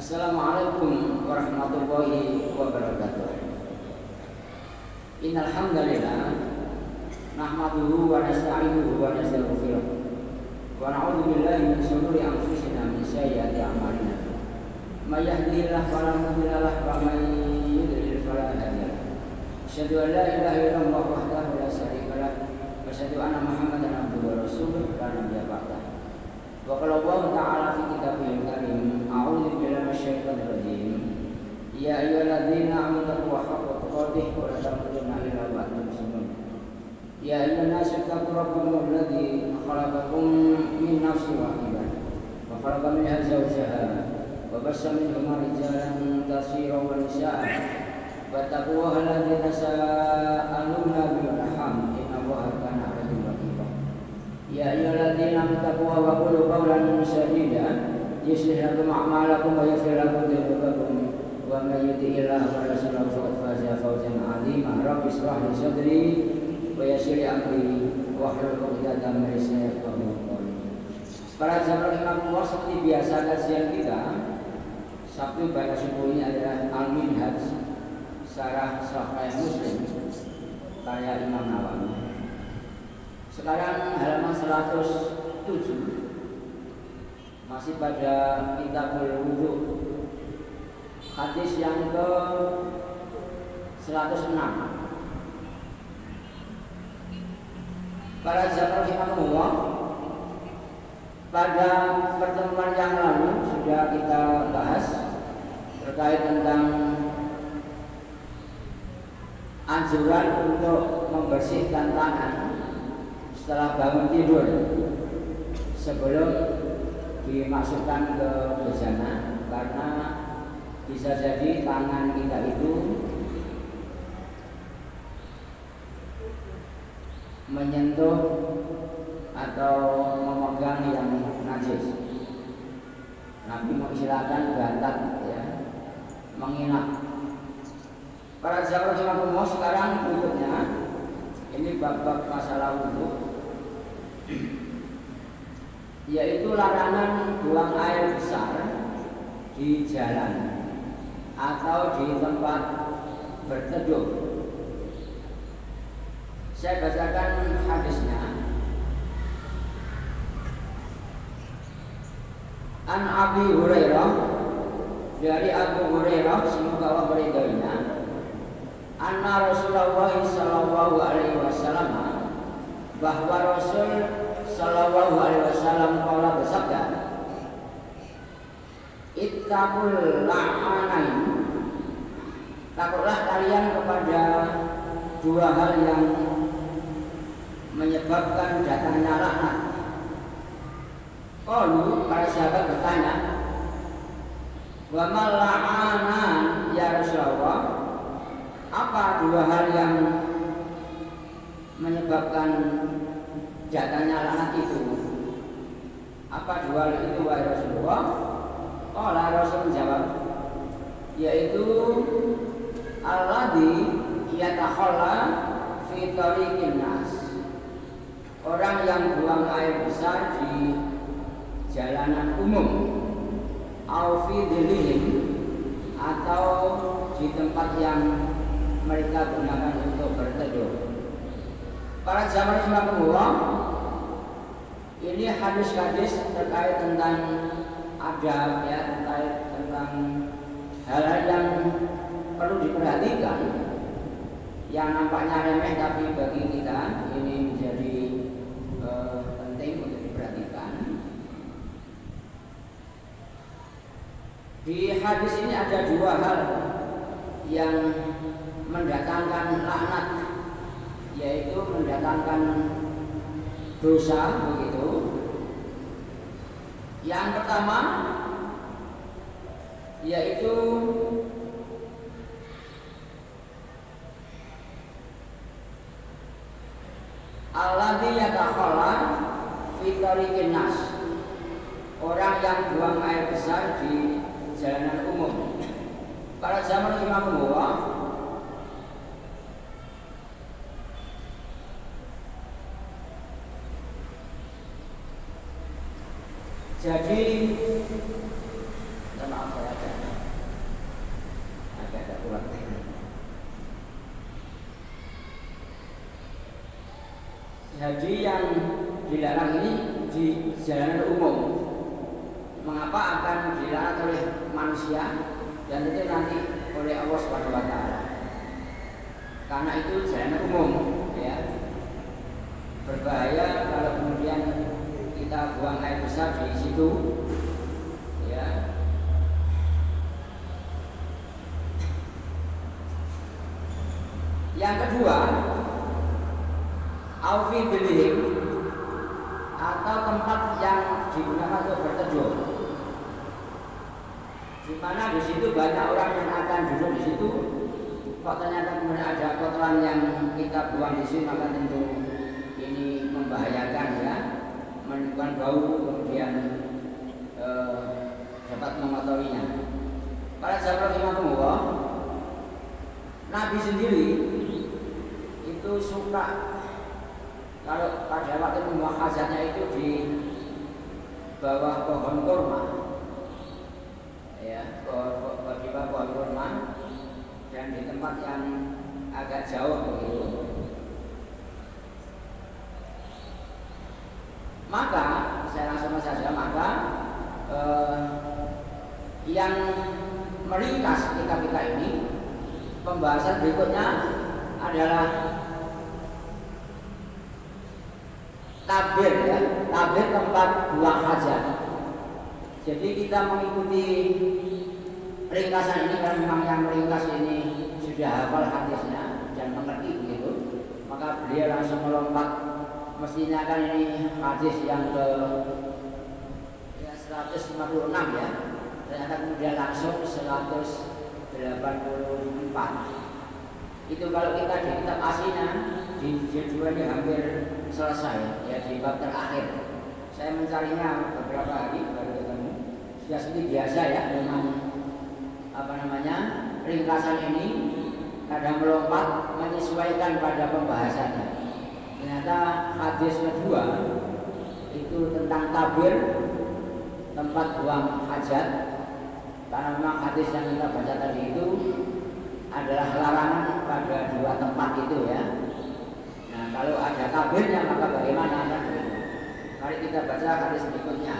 Assalamualaikum warahmatullahi wabarakatuh. Innal hamdalillah nahmaduhu wa nasta'inuhu wa nastaghfiruh wa na'udzu billahi min shururi anfusina min sayyiati a'malina. May yahdihillahu fala mudilla lahu wa may yudlil fala hadiya lahu. Asyhadu an la ilaha illallah wahdahu la syarika lahu wa asyhadu anna Muhammadan abduhu wa rasuluh la nabiyya ba'dahu. Wa qala Allah ta'ala fi kitabihil karim, a'udzu billahi minasyaitonir rajim. Ya ayyuhalladzina amanu taqullaha haqqa tuqatih wa la tamutunna illa wa antum muslimun. Ya ayyuhan nasu taqu rabbakum alladzi khalaqakum min nafsin wahidah wa khalaqa minha zawjaha wa bassa minhuma rijalan katsiran wa nisaa'a wattaqullaha alladzi tasaaluna bihi wal arham innallaha kana 'alaykum raqiba. Ya ayyuhalladzina amanu taqullaha wa qulu qawlan sadida yuslih lakum a'malakum wa yaghfir lakum dhunubakum wa may yuti'illaha wa rasulahu faqad faza fawzan 'azima. Rabbi ishrah li sadri wa yassir li amri wahlul 'uqdatam min lisani yafqahu qawli. Para jamaah rahimakumullah, seperti biasa kajian kita Sabtu pada subuh ini adalah Al-Minhaj Syarah Sahih Muslim karya Imam Nawawi. Sekarang halaman 107, masih pada Kitabul Wudu, hadis yang ke 106. Para jamaah rahimakumullah, pada pertemuan yang lalu sudah kita bahas terkait tentang anjuran untuk membersihkan tangan setelah bangun tidur sebelum dimasukkan ke bejana, karena bisa jadi tangan kita itu menyentuh atau memegang yang najis. Nabi mengistilahkan bantat, ya, menginap. Para jamaah rahimakumullah, sekarang berikutnya ini bab-bab masalah wudu, yaitu larangan buang air besar di jalan atau di tempat berteduh. Saya bacakan hadisnya. An Abi Hurairah, dari Abu Hurairah, semoga Allah meridhoinya, anna Rasulullah sallallahu alaihi wasallam, bahwa Rasul sallallahu alaihi wasallam qala bersabda, ittaqul la'anain, takutlah kalian kepada dua hal yang menyebabkan datangnya laknat. Qalu, para sahabat bertanya, wa mal la'anan ya Rasulullah, apa dua hal yang menyebabkan datangnya laknat itu? Apa dua hal itu wahai Rasulullah? Qala, Rasul menjawab, yaitu alladzi yatakhalla fi tariqin nas, orang yang buang air besar di jalanan umum, au fi dhillihim, atau di tempat yang mereka gunakan untuk berteduh. Para jamaah rahimakumullah, ini hadis-hadis terkait tentang adab, ya, terkait tentang hal-hal yang perlu diperhatikan, yang nampaknya remeh tapi bagi kita ini menjadi penting untuk diperhatikan. Di hadis ini ada dua hal yang mendatangkan laknat, yaitu mendatangkan dosa, begitu. Yang pertama yaitu alladzi yatakhalla fi tariqin nas, orang yang buang air besar di jalanan umum. Para jamaah rahimakumullah, jadi maaf saya Jadi yang dilarang ini di jalanan umum. Mengapa akan dilarang oleh manusia dan itu nanti oleh Allah Subhanahu wa taala? Karena itu jalanan umum, ya. Berbahaya kalau kemudian kita buang air besar di situ, ya. Yang kedua, aufi bilihim, atau tempat yang digunakan untuk berteduh, di mana di situ banyak orang yang akan duduk di situ. Kok ternyata kemudian ada kotoran yang kita buang di sini, maka tentu ini membahayakan, ya, menimbulkan bau, kemudian dapat mengotorinya. Para sahabat Rasulullah, Nabi sendiri itu suka kalau pada waktu membuang hajatnya itu di bawah pohon kurma, ya, di bawah pohon kurma dan di tempat yang agak jauh begitu. Maka saya langsung saja, maka yang meringkas kita ini, pembahasan berikutnya adalah tabir, ya, tabir tempat buang hajat. Jadi kita mengikuti ringkasan ini karena memang yang meringkas ini sudah hafal hadisnya dan mengerti begitu, maka beliau langsung melompat. Mestinya kan ini hadis yang ke 156, ya. Ternyata kemudian langsung 184. Itu kalau kita di kitab aslinya di judulnya hampir selesai, ya, di bab terakhir. Saya mencarinya beberapa hari baru ketemu. Sudah seperti biasa, ya, dengan ringkasan ini kadang melompat menyesuaikan pada pembahasannya. Ternyata hadis kedua itu tentang tabir tempat buang hajat, karena memang hadis yang kita baca tadi itu adalah larangan pada dua tempat itu, ya. Nah, kalau ada tabirnya maka bagaimana? Mari kita baca hadis berikutnya.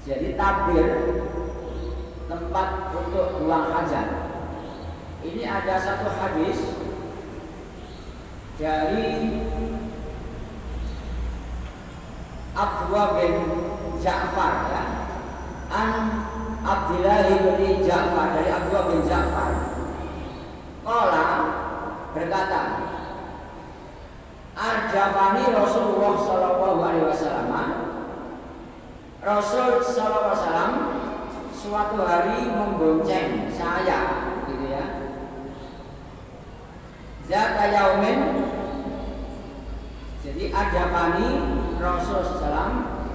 Jadi tabir tempat untuk buang hajat ini ada satu hadis dari Abdullah bin Ja'far, ya, an Abdullah bin Ja'far, dari Abdullah bin Ja'far. Qala, berkata, arjafani Rasulullah sallallahu alaihi wasallam. Rasul sallallahu alaihi wasallam suatu hari membonceng saya, gitu, ya. Zata yaumin, jadi ajafani Rasul sallallahu,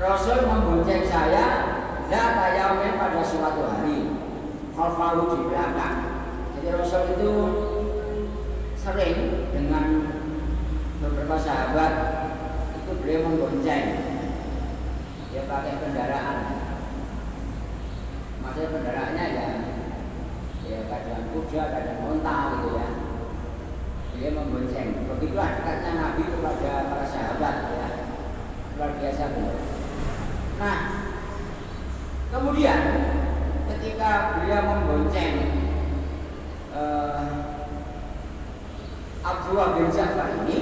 Rasul membonceng saya zata yaumin pada suatu hari, khalfahu di belakang. Jadi Rasul itu sering dengan beberapa sahabat itu beliau membonceng. Dia pakai kendaraan, maksudnya kendaraannya ya kadang kuda, kadang onta, gitu, ya. Dia membonceng. Begitulah dekatnya Nabi kepada para sahabat, ya, luar biasa, beliau. Nah, kemudian ketika beliau membonceng Abdullah bin Ja'far ini,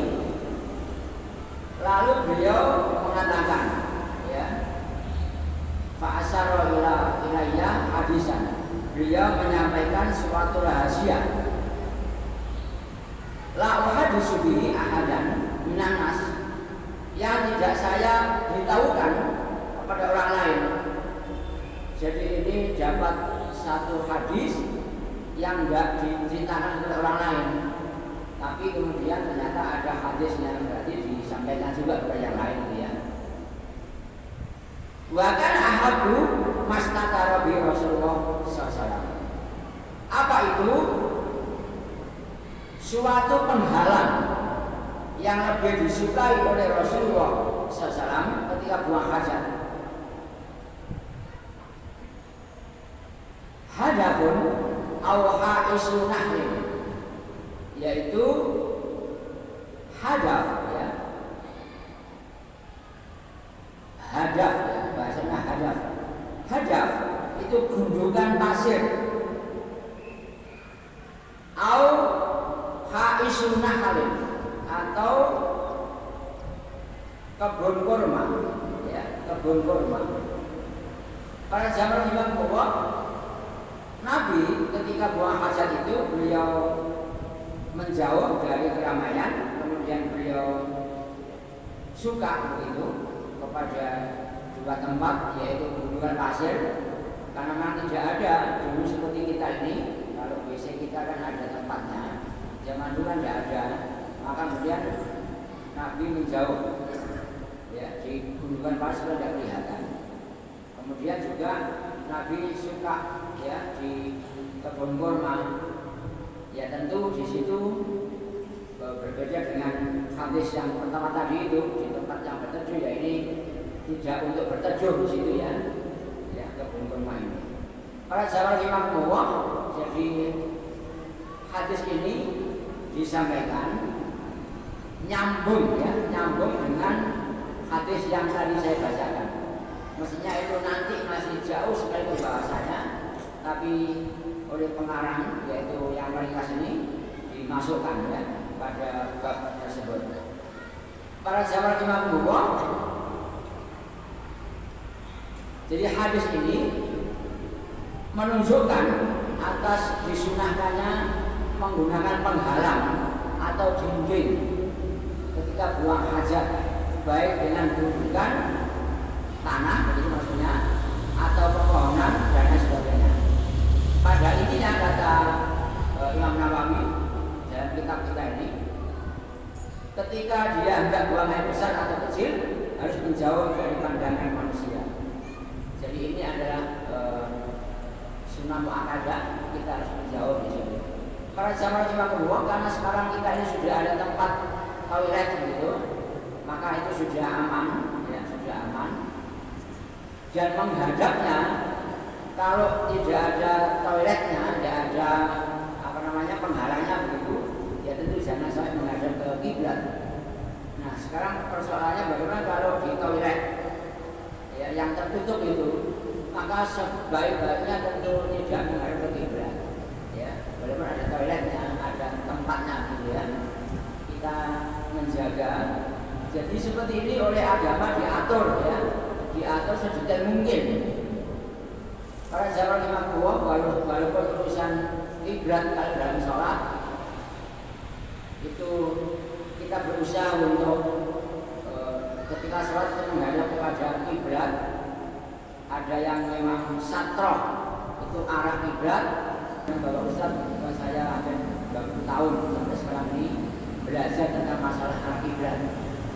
lalu beliau mengatakan, fa'asara ilayya hadisan. Beliau menyampaikan suatu rahasia. La uhadisu bihi ahadan minan nas, yang tidak saya beritahukan kepada orang lain. Jadi ini dapat satu hadis yang enggak diceritakan oleh orang lain, tapi kemudian ternyata ada hadis yang berarti disampaikan juga kepada yang lain, gitu, ya. Wa kana ahadu mastatara bi Rasulullah sallallahu. Apa itu? Suatu penghalang yang lebih disukai oleh Rasulullah sallallahu ketika buang hajat. auha isunah, yaitu hadaf ya. Hadaf ya, bahasanya hadaf. Hadaf itu gundukan pasir. Au haisunah halim, atau kebun kurma ya, kebun kurma. Pada zaman Imam Bukhari, Nabi ketika buang hajat itu beliau menjauh dari keramaian, kemudian beliau suka begitu kepada dua tempat, yaitu gundukan pasir, karena memang tidak ada dulu seperti kita ini. Kalau WC kita kan ada tempatnya, zaman dulu kan tidak ada, maka kemudian Nabi menjauh ya, di gundukan pasir tidak kelihatan. Kemudian juga Nabi suka ya di kebun kurma. Ya tentu di situ berbeda dengan hadis yang pertama tadi itu, di tempat yang berteduh, ya ini tidak untuk berteduh di situ ya. Ya, kebun kurma ini. Pada zaman Imam Bukhari, jadi hadis ini disampaikan nyambung ya, nyambung dengan hadis yang tadi saya bacakan. Mestinya itu nanti masih jauh sekali pembahasannya, tapi oleh pengarang yaitu yang meringkas ini dimasukkan ya pada bab tersebut. Pada zaman Imam Bukhari, jadi hadis ini menunjukkan atas disunahkannya menggunakan penghalang atau dinding ketika buang hajat, baik dengan gundukan tanah, begitu maksudnya, atau pepohonan dan lain sebagainya. Pada intinya kata Imam Nawawi dalam kitab kita ini, ketika dia hendak buang air besar atau kecil harus menjauh dari pandangan manusia. Jadi ini adalah sunnah muakkadah, kita harus menjauh di sini. Para zaman Imam Bukhari, karena sekarang kita ini sudah ada tempat toilet begitu, maka itu sudah aman, ya sudah aman. Dan menghadapnya, kalau tidak ada toiletnya, tidak ada penghalangnya begitu, ya tentu jangan sampai menghadap ke kiblat. Nah sekarang persoalannya bagaimana kalau di toilet ya, yang tertutup itu, maka sebaik-baiknya tentu tidak menghadap ke kiblat. Ya, walaupun ada toiletnya, ada tempatnya gitu ya, kita menjaga. Jadi seperti ini oleh agama diatur ya, diatur sedetail mungkin. Pada zaman Imam Bukhari, walaupun urusan kiblat dalam sholat itu kita berusaha untuk ketika sholat itu menghadap kepada kiblat. Ada yang memang satroh itu arah kiblat. Dan Bapak Ustaz, saya ada 20 tahun sampai sekarang ini belajar tentang masalah arah kiblat,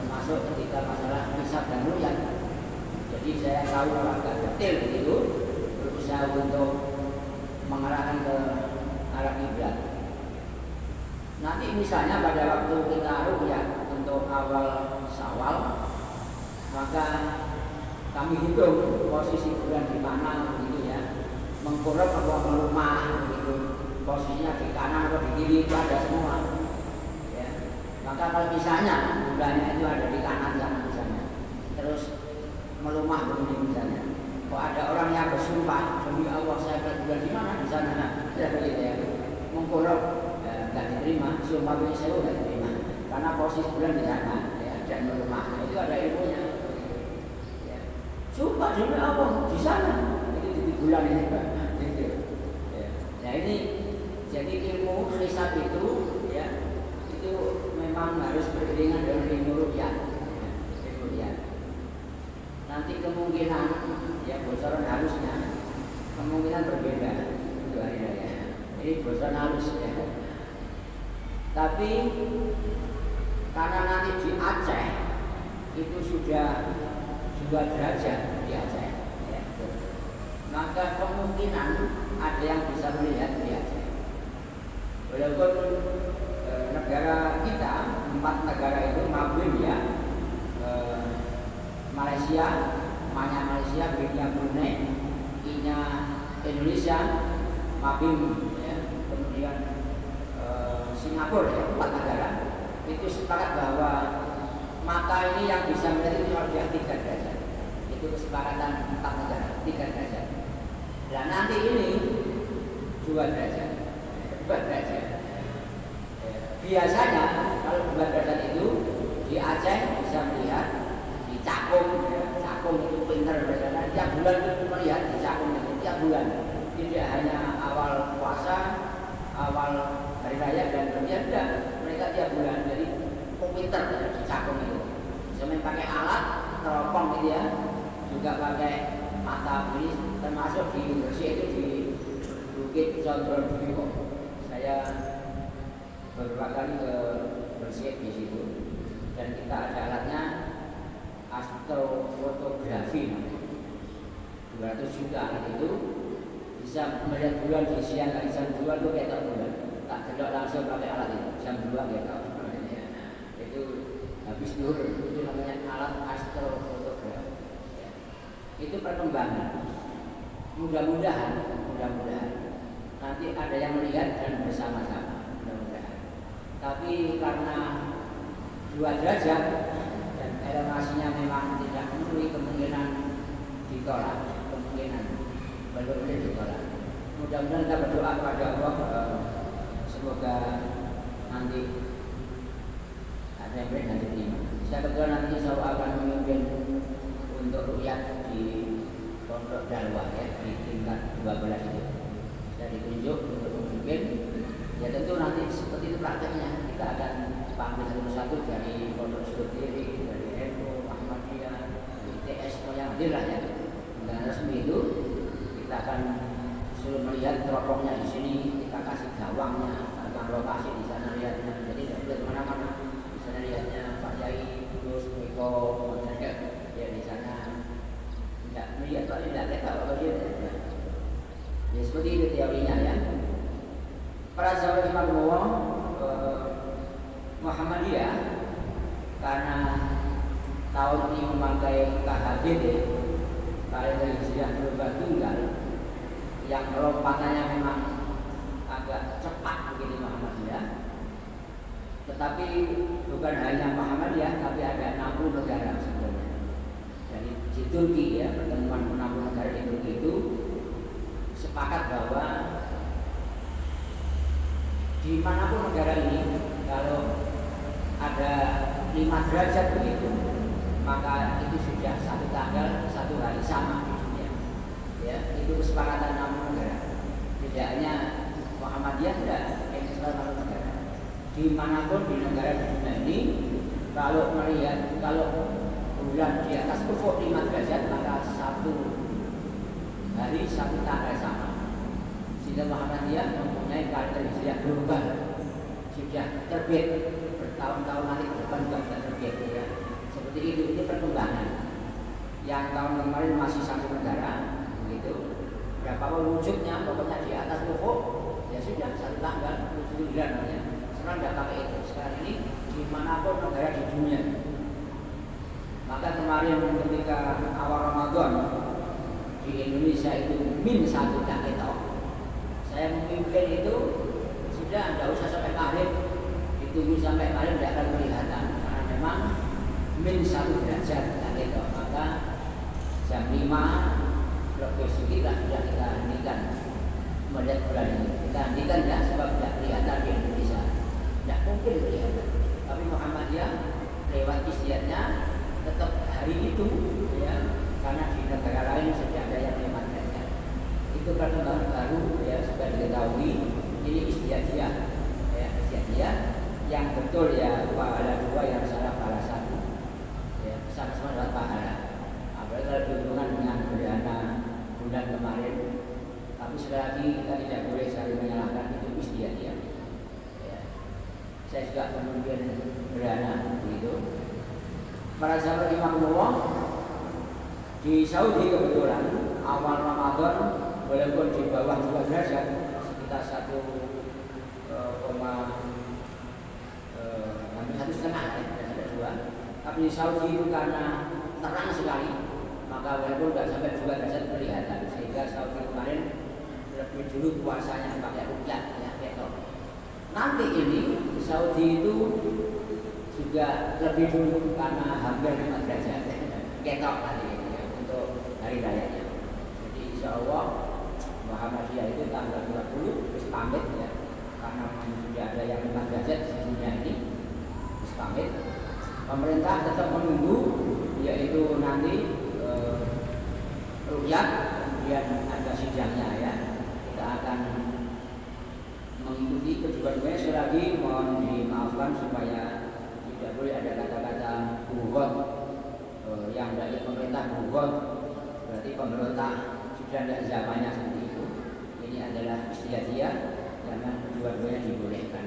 termasuk ketika masalah hisab dan ru'yat. Jadi saya tahu agak detail begitu, berusaha untuk mengarahkan ke arah kiblat. Nanti misalnya pada waktu kita ru'yat untuk awal Syawal, maka kami hitung posisi bulan di mana begitu ya, mengkurap atau melumah begitu, posisinya di kanan atau di kiri itu ada semua. Ya. Maka kalau misalnya bulannya itu ada di kanan sana misalnya, terus melumah begini misalnya, kok ada orang yang bersumpah demi Allah saya lihat bulan di mana di sana, ya begitu ya, mengkurap nggak diterima, sumpah ini saya nggak diterima, karena posisi bulan di sana ya, dan melumah itu ada ilmunya. Sumpah demi Allah di sana itu di bulan ini Pak. Gitu. Ya. Nah ini jadi ilmu hisab itu ya, itu memang harus beriringan dengan ilmu ru'yat. Ya, ilmu ru'yat. Nanti kemungkinan ya bocoran halusnya kemungkinan berbeda itu ada ya. Ini bocoran halus ya. Tapi karena nanti di Aceh itu sudah 2 derajat di Aceh ya. Maka kemungkinan ada yang bisa melihat di Aceh. Walaupun negara kita, 4 negara itu Mabim ya, Malaysia, Manya Malaysia, B-nya Brunei, I-nya Indonesia, Mabim ya, kemudian Singapura ya, 4 negara itu sepakat bahwa mata ini yang bisa melihat itu harus 3 derajat. Itu kesepakatan 4 negara, 3 derajat. Dan nanti ini 2 derajat. 2 derajat. Biasanya kalau 2 derajat itu di Aceh bisa melihat, di Cakung, ya, Cakung itu pinter mereka. Tiap bulan itu melihat di Cakung itu tiap bulan. Tidak hanya awal puasa, awal hari raya dan kemudian mereka tiap bulan. Jadi pinter ya, di Cakung itu. Bisa pakai alat teropong gitu ya, juga pakai mata ini, termasuk di Gresik itu di Bukit Condro Brio. Saya beberapa kali ke Gresik di situ dan kita ada alatnya astrofotografi 200 juta itu bisa melihat bulan di siang hari jam 2 itu ketok bulan, tak delok langsung pakai alat itu jam 2 ketok itu habis duhur, itu namanya alat astrofotografi ya. Itu perkembangan, mudah-mudahan nanti ada yang melihat dan bersama-sama, mudah-mudahan. Tapi karena 2 derajat dan elevasinya memang tidak memenuhi, kemungkinan ditolak, kemungkinan belum ditolak. Mudah-mudahan kita berdoa kepada Allah, semoga nanti ada yang baik dan diterima. Saya kebetulan nanti insya Allah akan memimpin untuk rukyat di Pondok Dalwah ya, di tingkat 12 itu. Saya ditunjuk untuk memimpin. Ya tentu nanti seperti itu prakteknya, kita akan panggil satu-satu dari Pondok Sudiri, dari NU, Muhammadiyah, dari ITS, yang hadir lah ya. Dan resmi itu kita akan suruh melihat teropongnya di sini, kita kasih gawangnya, tentang lokasi di sana lihatnya. Jadi tidak boleh kemana-mana. Di sana lihatnya Pak Yai, terus Miko, ya di sana tidak melihat Pak, tidak lihat apa dia. Ya seperti itu teorinya ya. Para sahabat Imam Muhammadiyah karena tahun ini memakai KHBD kalender Hijriah global tunggal yang lompatannya memang agak cepat begitu Muhammadiyah. Tetapi bukan hanya Muhammadiyah, tapi ada 60 negara sebenarnya. Jadi di Turki ya, pertemuan 60 negara di Turki itu sepakat bahwa dimanapun negara ini kalau ada 5 derajat begitu, maka itu sudah 1 tanggal 1 hari sama di dunia. Ya, itu kesepakatan 60 negara. Tidak hanya Muhammadiyah, tidak, ini 1 negara. Dimanapun di negara di dunia ini, kalau melihat kalau bulan di atas ufuk 5 derajat, maka 1 hari 1 tanggal sama. Sehingga Muhammadiyah mempunyai kalender Hijriah global sudah terbit bertahun-tahun, nanti ke depan juga sudah terbit ya. Seperti itu perkembangan. Yang tahun kemarin masih 1 negara begitu. Berapa wujudnya, pokoknya di atas ufuk ya sudah 1 tanggal 79 namanya. Sekarang tidak pakai itu. Sekarang ini dimanapun negara di dunia. Maka kemarin ketika awal Ramadan di Indonesia itu -1 tak ketok. Saya memimpin itu sudah tidak usah sampai maghrib, ditunggu sampai maghrib tidak akan kelihatan karena memang -1 derajat tak ketok. Maka jam 5 lebih sedikit lah sudah kita hentikan melihat bulan ini. Kita hentikan ya sebab tidak kelihatan di Indonesia, tidak mungkin kelihatan. Tapi Muhammadiyah lewat istiadatnya tetap hari itu ya, karena di negara lain sudah ada yang 5 derajat. Itu perkembangan baru ya, sudah diketahui. Ini istiadat ya, istiadat yang betul ya, pahala 2 yang salah pahala 1 ya, sama-sama dapat pahala. Apalagi kalau dihubungkan dengan gerhana bulan kemarin. Tapi sekali lagi kita tidak boleh saling menyalahkan, itu istiadat ya. Saya juga memimpin gerhana begitu. Para sahabat Imamullah di Saudi kebetulan awal Ramadan walaupun di bawah 2 derajat sekitar 1,5 ya, 2. Tapi di Saudi itu karena terang sekali, maka walaupun tidak sampai 2 derajat kelihatan. Sehingga Saudi kemarin lebih dulu puasanya pakai rukyat ya ketok. Nanti ini Saudi itu juga lebih dulu karena hampir 5 derajat ketok nanti ini ya, untuk hari rayanya. Jadi insya Allah Muhammadiyah itu tanggal 20 terus pamit ya, karena sudah ada yang 5 derajat di dunia ini, terus pamit. Pemerintah tetap menunggu yaitu nanti rukyat, kemudian ada sidangnya ya. Kita akan mengikuti kedua-duanya. Sekali lagi mohon dimaafkan supaya tidak boleh ada kata-kata buhot yang dari pemerintah buhot, berarti pemerintah sudah tidak zamannya seperti itu. Ini adalah istiadat karena kedua-duanya dibolehkan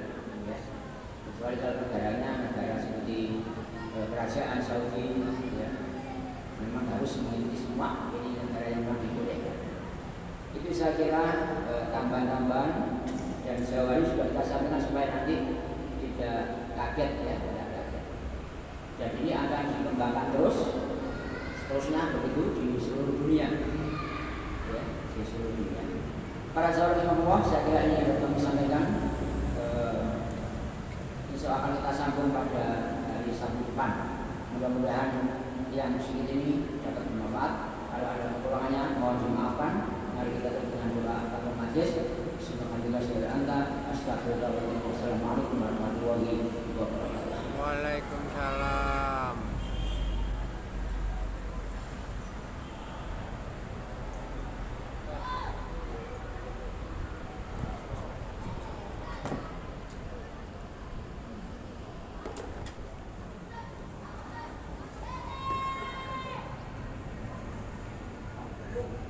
ya. Kecuali kalau negaranya negara seperti kerajaan Saudi ya, memang harus mengikuti semua. Ini negara yang memang dibolehkan. Itu saya kira tambahan-tambahan, dan jawabannya sudah kita sampaikan supaya nanti tidak kaget ya, tidak kaget. Dan ini akan dikembangkan terusnya begitu di seluruh dunia ya, di seluruh dunia. Para sahabat Allah, saya kira ini yang dapat kami sampaikan. Insya Allah akan kita sambung pada hari Sabtu depan. Mudah-mudahan yang sedikit ini dapat bermanfaat. Kalau ada kekurangannya mohon dimaafkan. Mari kita tutup dengan doa kafaratul majlis. Assalamualaikum warahmatullahi wabarakatuh. Waalaikumsalam. Thank you.